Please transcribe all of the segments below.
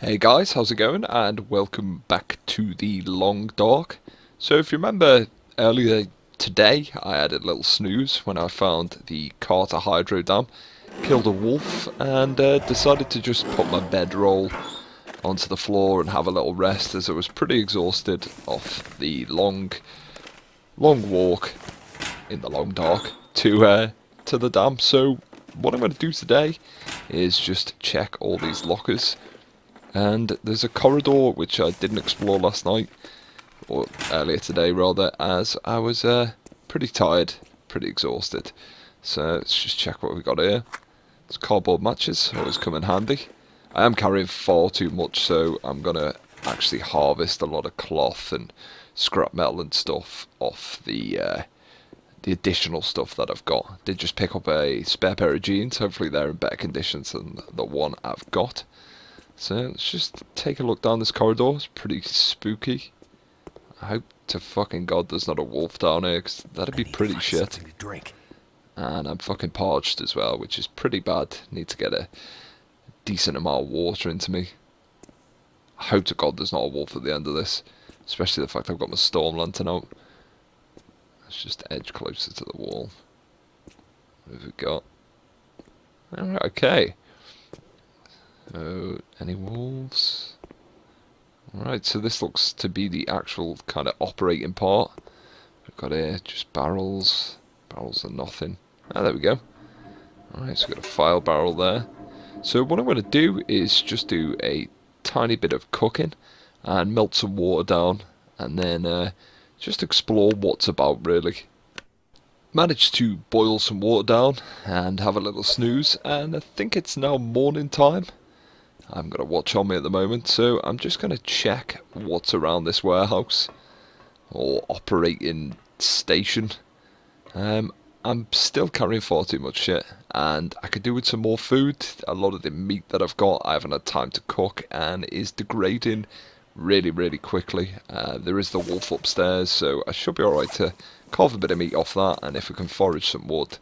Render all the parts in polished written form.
Hey guys, how's it going? And welcome back to the Long Dark. So if you remember earlier today, I had a little snooze when I found the Carter Hydro Dam, killed a wolf, and decided to just put my bedroll onto the floor and have a little rest, as I was pretty exhausted off the long walk in the Long Dark to the dam. So what I'm going to do today is just check all these lockers. And there's a corridor which I didn't explore last night, or earlier today rather, as I was pretty tired, pretty exhausted. So let's just check what we got here. It's cardboard matches, always come in handy. I am carrying far too much, so I'm going to actually harvest a lot of cloth and scrap metal and stuff off the additional stuff that I've got. Did just pick up a spare pair of jeans, hopefully they're in better conditions than the one I've got. So let's just take a look down this corridor. It's pretty spooky. I hope to fucking god there's not a wolf down here, because that'd be pretty shit. And I'm fucking parched as well, which is pretty bad. Need to get a decent amount of water into me. I hope to god there's not a wolf at the end of this, especially the fact I've got my storm lantern out. Let's just edge closer to the wall. What have we got? Alright, okay. Any wolves? Right, so this looks to be the actual kind of operating part. We've got here just barrels. Barrels are nothing. Ah, there we go. Alright, so we've got a file barrel there. So what I'm going to do is just do a tiny bit of cooking and melt some water down, and then just explore what's about, really. Managed to boil some water down and have a little snooze, and I think it's now morning time. I haven't got a watch on me at the moment, so I'm just going to check what's around this warehouse or operating station. I'm still carrying far too much shit, and I could do with some more food. A lot of the meat that I've got I haven't had time to cook and is degrading really quickly. There is the wolf upstairs, so I should be alright to carve a bit of meat off that, and if we can forage some wood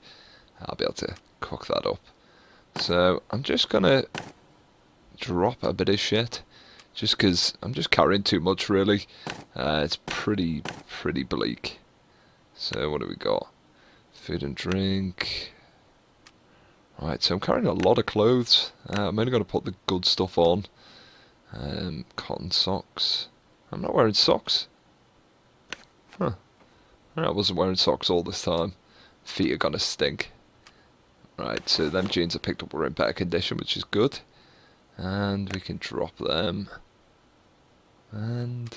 I'll be able to cook that up. So I'm just going to drop a bit of shit, just because I'm just carrying too much, really. It's pretty bleak. So what do we got? Food and drink. Right, so I'm carrying a lot of clothes. I'm only going to put the good stuff on. Cotton socks. I'm not wearing socks. Huh. I wasn't wearing socks all this time. Feet are gonna stink. Right, so them jeans I picked up were in better condition, which is good. And we can drop them. And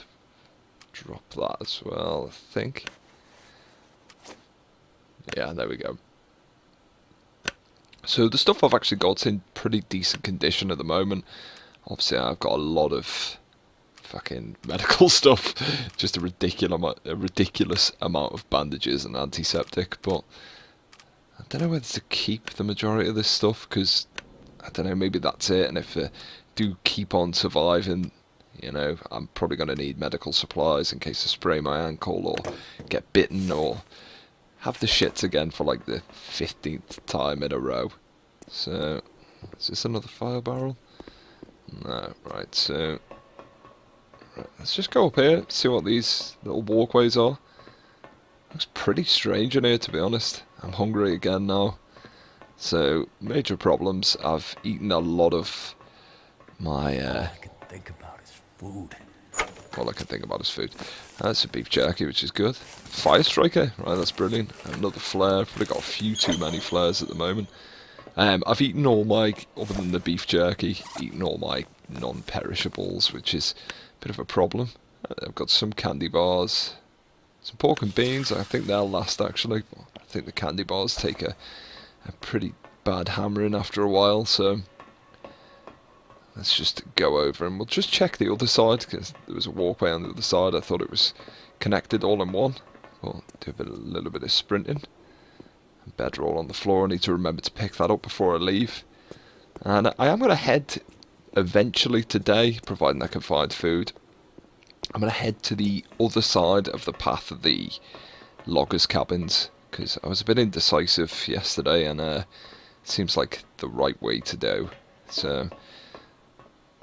drop that as well, I think. Yeah, there we go. So the stuff I've actually got's in pretty decent condition at the moment. Obviously I've got a lot of fucking medical stuff. Just a ridiculous amount of bandages and antiseptic, but I don't know whether to keep the majority of this stuff, because I don't know, maybe that's it, and if I do keep on surviving, you know, I'm probably going to need medical supplies in case I sprain my ankle or get bitten or have the shits again for like the 15th time in a row. So, is this another fire barrel? No, right, so let's just go up here, see what these little walkways are. Looks pretty strange in here, to be honest. I'm hungry again now. So, major problems. I've eaten a lot of my... All I can think about is food. All I can think about is food. That's a beef jerky, which is good. Fire striker, right, that's brilliant. Another flare. Probably got a few too many flares at the moment. I've eaten all my, other than the beef jerky, eaten all my non-perishables, which is a bit of a problem. I've got some candy bars, some pork and beans. I think they'll last, actually. I think the candy bars take a pretty bad hammering after a while, so let's just go over and we'll just check the other side, because there was a walkway on the other side. I thought it was connected all in one. We'll do a little bit of sprinting. Bedroll on the floor. I need to remember to pick that up before I leave. And I am going to head eventually today, providing I can find food. I'm going to head to the other side of the path of the loggers' cabins, because I was a bit indecisive yesterday, and it seems like the right way to do. So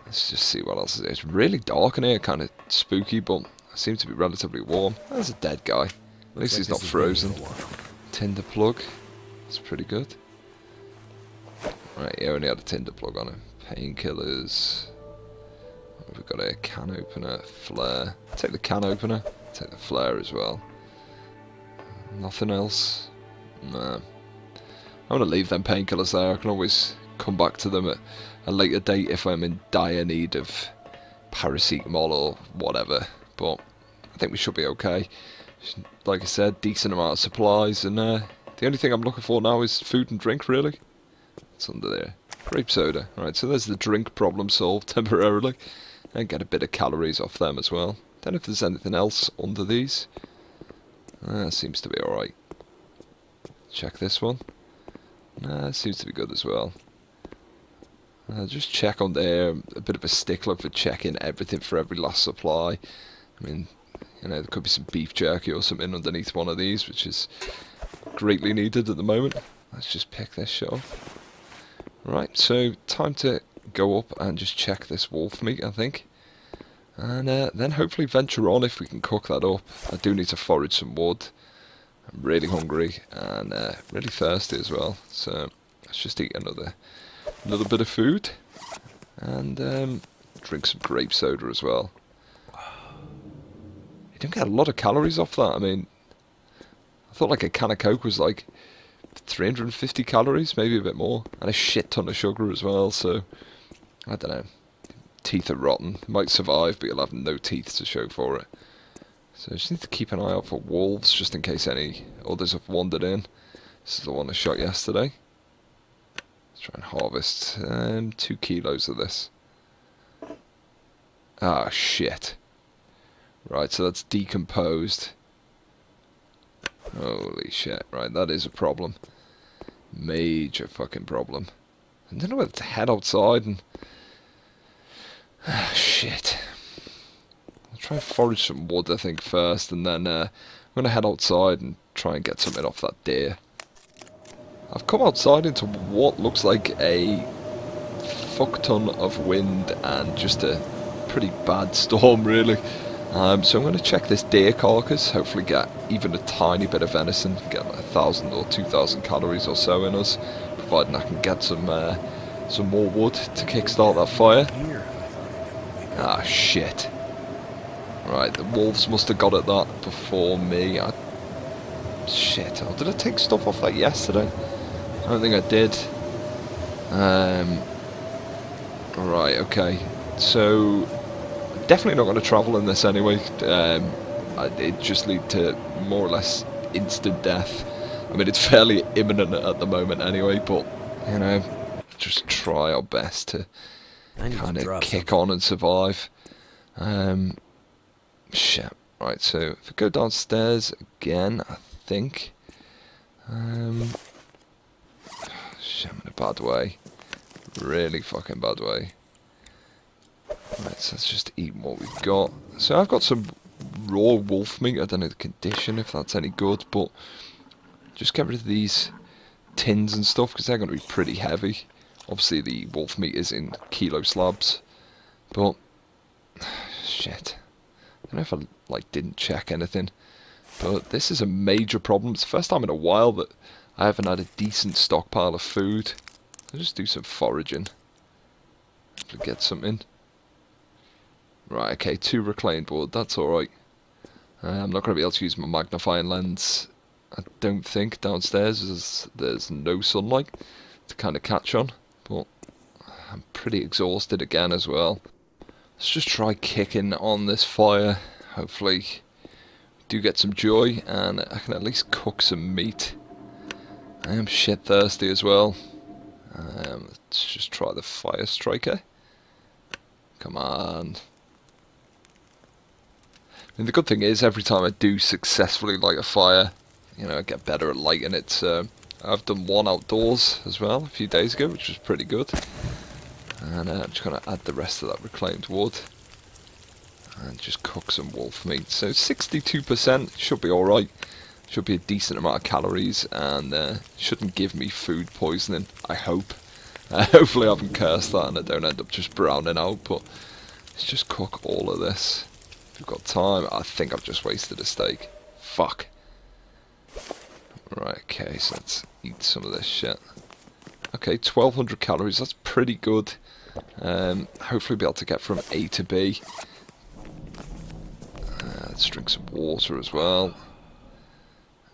Let's just see what else is there. It's really dark in here, kind of spooky, but it seems to be relatively warm. There's a dead guy. At least he's not frozen. Tinder plug. That's pretty good. Right, he only had a tinder plug on him. Painkillers. We've got a can opener, flare. Take the can opener. Take the flare as well. Nothing else. Nah. I'm going to leave them painkillers there. I can always come back to them at a later date if I'm in dire need of paracetamol or whatever. But I think we should be okay. Like I said, decent amount of supplies, and the only thing I'm looking for now is food and drink, really. What's under there? Grape soda. Alright, so there's the drink problem solved temporarily. And get a bit of calories off them as well. Don't know if there's anything else under these. Seems to be alright. Check this one. Seems to be good as well. Just check on there. A bit of a stickler for checking everything for every last supply. I mean, you know, there could be some beef jerky or something underneath one of these, which is greatly needed at the moment. Let's just pick this shit up. Right, so time to go up and just check this wolf meat, I think. And then hopefully venture on if we can cook that up. I do need to forage some wood. I'm really hungry and really thirsty as well. So let's just eat another little bit of food. And drink some grape soda as well. You don't get a lot of calories off that. I mean, I thought like a can of Coke was like 350 calories, maybe a bit more. And a shit ton of sugar as well, so I don't know. Teeth are rotten. Might survive, but you'll have no teeth to show for it. So I just need to keep an eye out for wolves, just in case any others have wandered in. This is the one I shot yesterday. Let's try and harvest 2 kilos of this. Ah, shit. Right, so that's decomposed. Holy shit, right, that is a problem. Major fucking problem. I don't know whether to head outside and... Ah, shit. I'll try and forage some wood, I think, first, and then I'm going to head outside and try and get something off that deer. I've come outside into what looks like a fuck ton of wind and just a pretty bad storm, really. So I'm going to check this deer carcass, hopefully get even a tiny bit of venison, get 1,000 or 2,000 calories or so in us, providing I can get some more wood to kickstart that fire. Ah, shit. Right, the wolves must have got at that before me. Shit, oh, did I take stuff off that yesterday? I don't think I did. Right, okay. So, definitely not going to travel in this anyway. It just lead to more or less instant death. I mean, it's fairly imminent at the moment anyway, but, you know, just try our best to kind of kick on and survive. Shit. Right, so if we go downstairs again, I think... shit, I'm in a bad way. Really fucking bad way. Right, so let's just eat what we've got. So I've got some raw wolf meat. I don't know the condition, if that's any good, but just get rid of these tins and stuff, because they're going to be pretty heavy. Obviously the wolf meat is in kilo slabs, but shit. I don't know if I didn't check anything, but this is a major problem. It's the first time in a while that I haven't had a decent stockpile of food. I'll just do some foraging to get something. Right, okay, 2 reclaimed wood, that's alright. I'm not going to be able to use my magnifying lens, I don't think, downstairs, as there's no sunlight to kind of catch on, but I'm pretty exhausted again as well. Let's just try kicking on this fire. Hopefully do get some joy and I can at least cook some meat. I am shit thirsty as well. Let's just try the fire striker. Come on. I mean, the good thing is every time I do successfully light a fire, you know, I get better at lighting it. So I've done one outdoors as well a few days ago, which was pretty good. And I'm just going to add the rest of that reclaimed wood and just cook some wolf meat. So 62% should be alright. Should be a decent amount of calories and shouldn't give me food poisoning, I hope. Hopefully I haven't cursed that and I don't end up just browning out, but let's just cook all of this. If we've got time, I think I've just wasted a steak. Fuck. Right, okay, so let's eat some of this shit. Okay, 1200 calories, that's pretty good. Hopefully be able to get from A to B. Let's drink some water as well.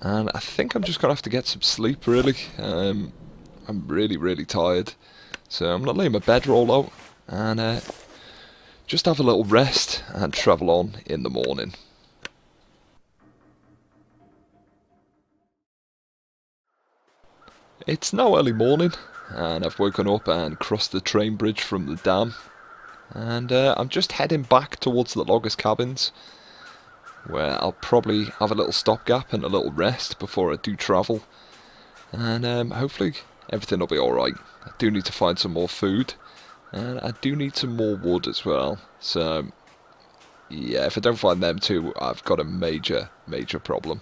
And I think I'm just going to have to get some sleep, really. I'm really, really tired. So I'm going to lay my bedroll out and just have a little rest and travel on in the morning. It's now early morning, and I've woken up and crossed the train bridge from the dam. And I'm just heading back towards the loggers' cabins, where I'll probably have a little stopgap and a little rest before I do travel. And hopefully everything will be alright. I do need to find some more food, and I do need some more wood as well. So yeah, if I don't find them too, I've got a major problem.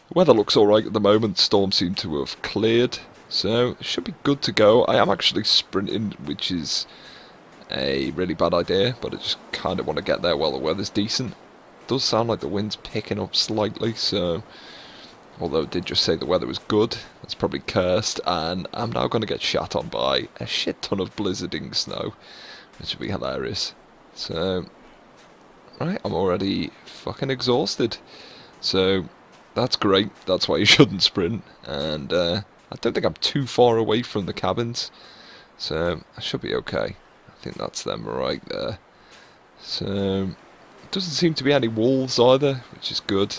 The weather looks alright at the moment. Storms seem to have cleared, so it should be good to go. I am actually sprinting, which is a really bad idea, but I just kind of want to get there while the weather's decent. It does sound like the wind's picking up slightly, so although it did just say the weather was good, that's probably cursed, and I'm now going to get shat on by a shit ton of blizzarding snow, which would be hilarious. So, right, I'm already fucking exhausted. So that's great, that's why you shouldn't sprint, and I don't think I'm too far away from the cabins, so I should be okay. I think that's them right there. So, doesn't seem to be any wolves either, which is good.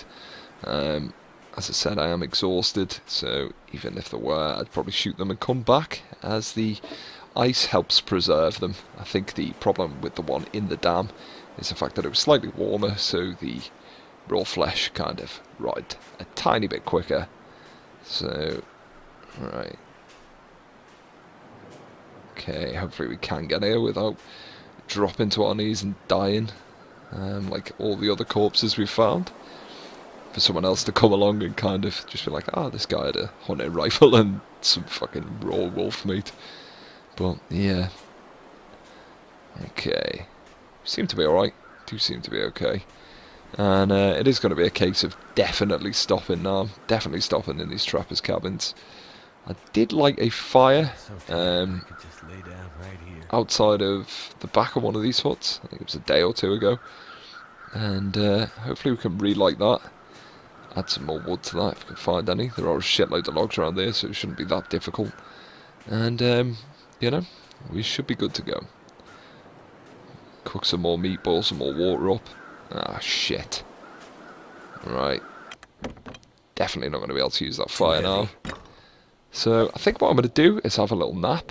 As I said, I am exhausted, so even if there were, I'd probably shoot them and come back, as the ice helps preserve them. I think the problem with the one in the dam is the fact that it was slightly warmer, so the raw flesh kind of rotted a tiny bit quicker. So, right. Okay, hopefully we can get here without dropping to our knees and dying, like all the other corpses we've found. For someone else to come along and kind of just be like, oh, this guy had a hunting rifle and some fucking raw wolf meat. But, yeah. Okay. Seem to be alright. Do seem to be okay. And it is going to be a case of definitely stopping now. Definitely stopping in these trappers' cabins. I did light a fire outside of the back of one of these huts. I think it was a day or two ago. And hopefully we can relight that. Add some more wood to that if we can find any. There are a shitload of logs around there, so it shouldn't be that difficult. And, you know, we should be good to go. Cook some more meat, boil some more water up. Ah, shit. Right. Definitely not going to be able to use that fire now. So, I think what I'm going to do is have a little nap.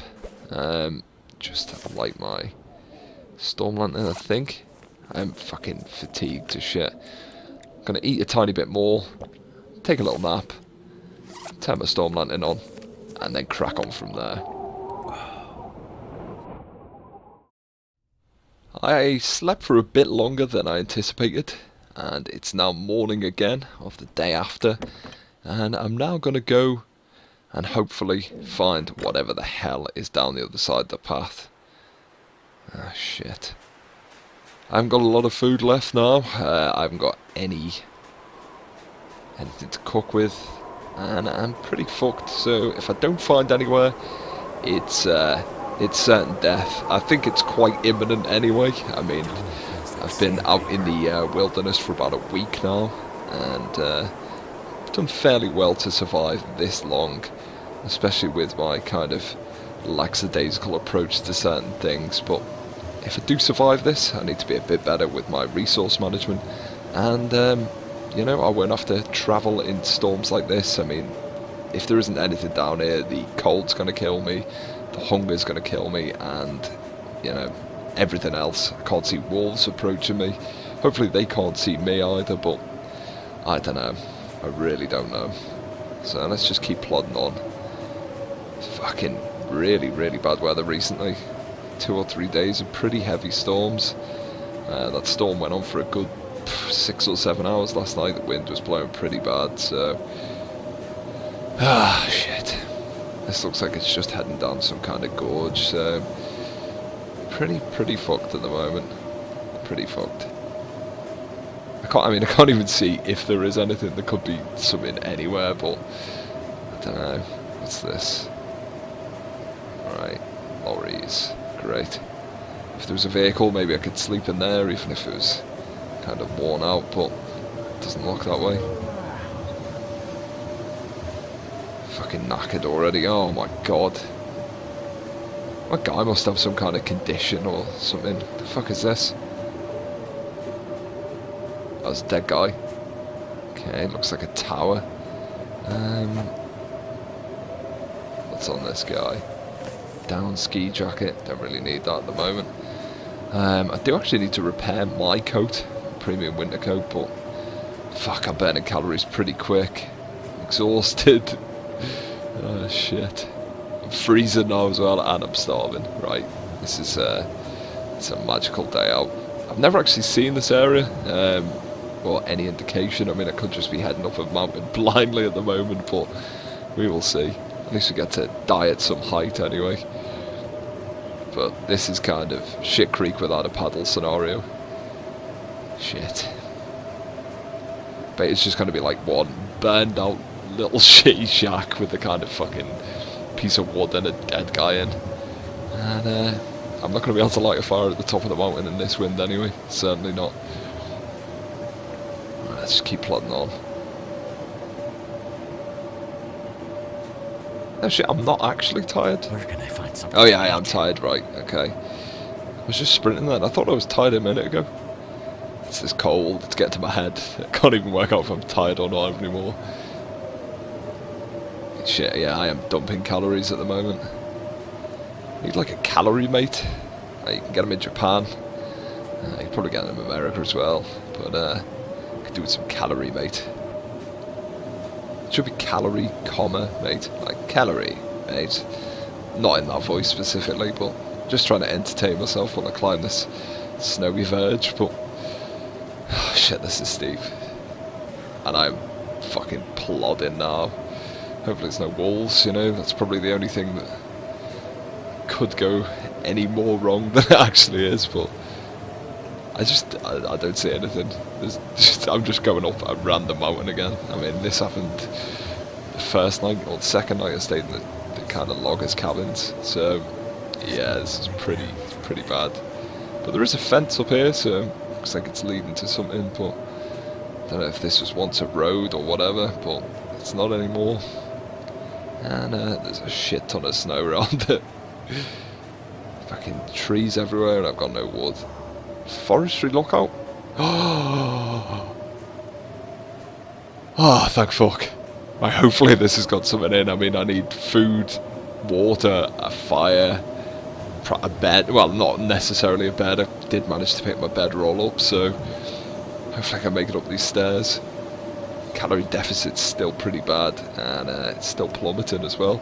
Just light my storm lantern, I think. I'm fucking fatigued to shit. I'm going to eat a tiny bit more, take a little nap, turn my storm lantern on, and then crack on from there. I slept for a bit longer than I anticipated, and it's now morning again of the day after, and I'm now going to go and hopefully find whatever the hell is down the other side of the path. Ah, shit. I haven't got a lot of food left now. I haven't got anything to cook with, and I'm pretty fucked. So if I don't find anywhere, it's certain death. I think it's quite imminent anyway. I mean, I've been out in the wilderness for about a week now, and I've done fairly well to survive this long, especially with my kind of lackadaisical approach to certain things. But if I do survive this, I need to be a bit better with my resource management, and you know, I won't have to travel in storms like this. I mean, if there isn't anything down here, the cold's going to kill me, the hunger's going to kill me, and you know, everything else. I can't see wolves approaching me. Hopefully they can't see me either, but I don't know. I really don't know. So let's just keep plodding on. It's fucking really, really bad weather recently. 2 or 3 days of pretty heavy storms. That storm went on for a good 6 or 7 hours last night. The wind was blowing pretty bad, so shit. This looks like it's just heading down some kind of gorge, so pretty fucked at the moment. Pretty fucked. I can't even see if there is anything. There could be something anywhere, but I don't know. What's this? Alright, lorries. Great. If there was a vehicle, maybe I could sleep in there, even if it was kind of worn out, but it doesn't look that way. Fucking knackered already. Oh my god. My guy must have some kind of condition or something. The fuck is this? That was a dead guy. Okay, looks like a tower. What's on this guy? Down ski jacket. Don't really need that at the moment. I do actually need to repair my coat, premium winter coat, but fuck, I'm burning calories pretty quick. I'm exhausted. Oh shit. I'm freezing now as well, and I'm starving. Right, this is it's a magical day out. I've never actually seen this area, or any indication. I mean, I could just be heading up a mountain blindly at the moment, but we will see. At least we get to die at some height anyway. But this is kind of shit creek without a paddle scenario. Shit. But it's just going to be like one burned out little shitty shack with a kind of fucking piece of wood and a dead guy in. And I'm not going to be able to light a fire at the top of the mountain in this wind anyway. Certainly not. Let's just keep plodding on. Oh shit, I'm not actually tired. Where can I find something? Oh yeah, I am tired, right, okay. I was just sprinting then. I thought I was tired a minute ago. It's this cold, it's getting to my head. I can't even work out if I'm tired or not anymore. Shit, yeah, I am dumping calories at the moment. Need like a calorie mate. You can get them in Japan. You can probably get them in America as well. But you could do with some calorie mate. It should be calorie, comma, mate. Like, calorie, mate. Not in that voice specifically, but just trying to entertain myself while I climb this snowy verge, but... Oh, shit, this is steep. And I'm fucking plodding now. Hopefully there's no walls, you know. That's probably the only thing that could go any more wrong than it actually is, but... I don't see anything. I'm just going up a random mountain again. I mean, this happened the first night, or the second night I stayed in the kind of loggers' cabins. So, yeah, this is pretty bad. But there is a fence up here, so looks like it's leading to something, but I don't know if this was once a road or whatever, but it's not anymore. And there's a shit ton of snow around it. Fucking trees everywhere, and I've got no wood. Forestry lookout. Oh, thank fuck. Right, hopefully this has got something in. I mean, I need food, water, a fire, a bed. Well, not necessarily a bed. I did manage to pick my bedroll up, so hopefully I can make it up these stairs. Calorie deficit's still pretty bad, and it's still plummeting as well.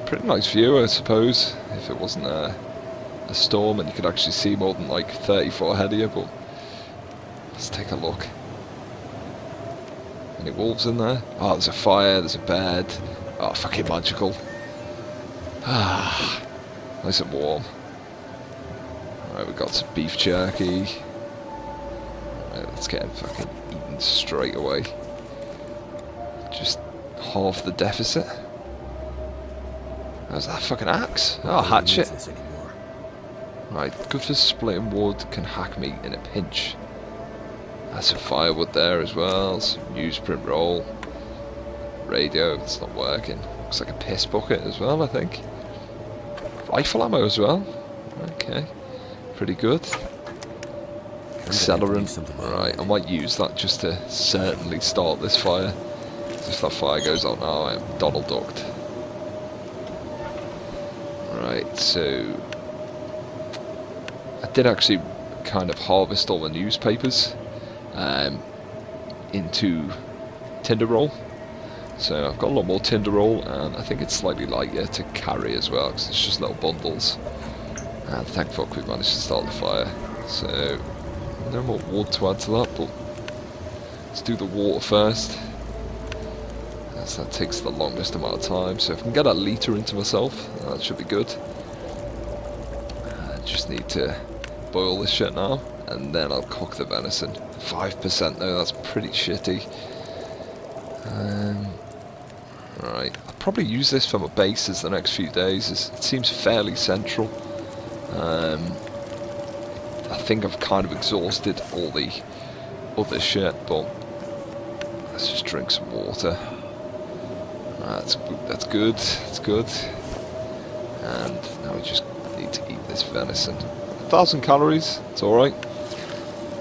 Pretty nice view, I suppose, if it wasn't a storm and you could actually see more than like 30 foot ahead of you, but let's take a look. Any wolves in there? Oh, there's a fire, there's a bed. Oh, fucking magical. Ah, nice and warm. Alright, we've got some beef jerky. Right, let's get him fucking eaten straight away. Just half the deficit. How's that fucking axe? Oh, hatchet. Right, good for splitting wood, can hack meat in a pinch. That's some firewood there as well, some newsprint roll. Radio, it's not working. Looks like a piss bucket as well, I think. Rifle ammo as well. Okay, pretty good. Accelerant. Right, I might use that just to certainly start this fire. If that fire goes on, oh, I am Donald ducked. Right, so I did actually kind of harvest all the newspapers into tinder roll, so I've got a lot more tinder roll, and I think it's slightly lighter to carry as well because it's just little bundles. And thank fuck we managed to start the fire, so no more wood to add to that, but let's do the water first. as that takes the longest amount of time. So if I can get a litre into myself, that should be good. I just need to boil this shit now, and then I'll cook the venison. 5% though, that's pretty shitty. Right, I'll probably use this for my bases the next few days. It seems fairly central. I think I've kind of exhausted all the other shit, but let's just drink some water. That's good. That's good. And now we just need to eat this venison. 1,000 calories. It's all right.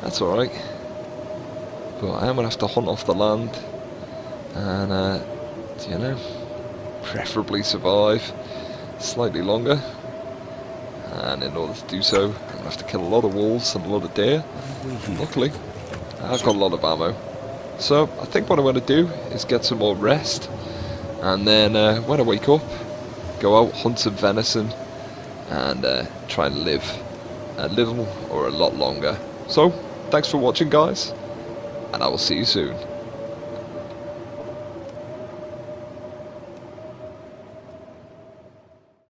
That's all right. But I am gonna have to hunt off the land, and you know, preferably survive slightly longer. And in order to do so, I'm gonna have to kill a lot of wolves and a lot of deer. Luckily, I've got a lot of ammo. So I think what I'm going to do is get some more rest, and then when I wake up, go out, hunt some venison, and try and live a little or a lot longer. So, thanks for watching, guys, and I will see you soon.